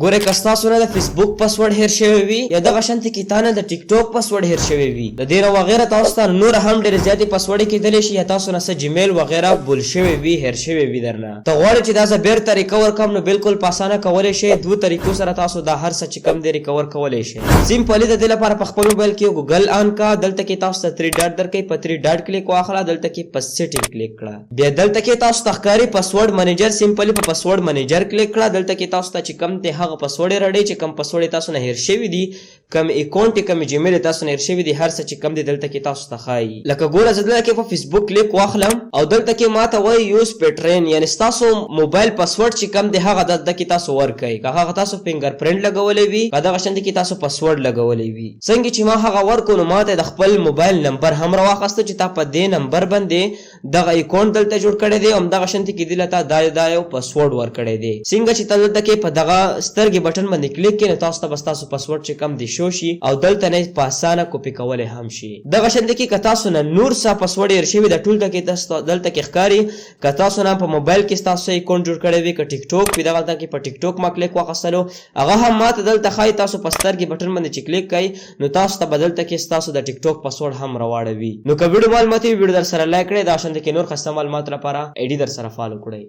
ګوره که ستاسو نه د فیسبوک پاسورډ هیر شوی وي یا دغه شانتې کې تا نه د ټیک ټاک پاسورډ هیر شوی وي د دې نه وغیره تاسو ته نور هم ډېرې زیاتې پاسورډې کیدلی شي یا تاسو نه څه جیمیل وغیره بول شوی وي هیر شوی وي درنه ته غواړې چې دا زه بیرته ریکور کړم نو بالکل په اسانه کولی شئ دوو طریقو سره تاسو دا هر څه چې کوم دی ریکور کولی شئ سمپلي د دې لپاره په خپل موبایل کې ګوګل آن کا دلته کې تاسو ته 3 ډاټ درکوي په 3 ډاټ کلیک واخله دلته کې په سیټینګ کلیک کړه بیا دلته کې تاسو ته ښکاري پاسورډ منیجر سمپلي په پاسورډ منیجر کلیک کړه دلته کې تاسو ته چې کوم دی هغه پاسورډ یې چې کوم پاسورډ تاسو نه هیر شوی دي کوم اکاونټ کوم جیمیل تاسو نه هیر شوی دي هر څه چې کوم دي دلته کې تاسو ته ښایي لکه ګوره زه دلته کې په فیسبوک کلیک واخلم او دلته کې ماته وایي یوز پیټرین یعنی تاسو موبایل پاسورډ چې کوم دی هغه دلته کې تاسو ورکړئ که هغه تاسو فنګر پرینټ لګولی وي که دغه شانتې کې تاسو پاسورډ لګولی وي څنګه چې ما هغه ورکړو نو ماته د خپل موبایل نمبر هم راواخیسته چې تا په دې نمبر باندې دغه اکاونټ دلته جوړ کړی دی او همدغه شانتې کې دلته دا یو پاسورډ ورکړی دی څنګه چې ته دلته کې په دغه سترګې بټن باندې کلیک کړئ نو تاسو ته بس تاسو پاسورډ چې کم دی شو شي او دلته نه په اسانه کاپي کولی هم شي دغه شانتې کې که تاسو نه نور څه پاسورډ هیر شوي د ټول کې تاسو دلته کې ښکاري که تاسو نه په موبایل کې تاسو اکاونټ جوړ کړی وي که ټیک ټاک وي دغلته کې په ټیک ټاک ما کلیک واخیستلو هغه هم ماته دلته ښایي تاسو په سترګې بټن باندې چې کلیک کوئ نو تاسو ته به دلته کې ستاسو د ټیک ټاک پاسورډ هم راواړوي نو که ویډیو معلومات وي ویډیو در سره لایک کړئ دا شانتې کې نور خسته معلومات لپاره آی ډي در سره فالو کړئ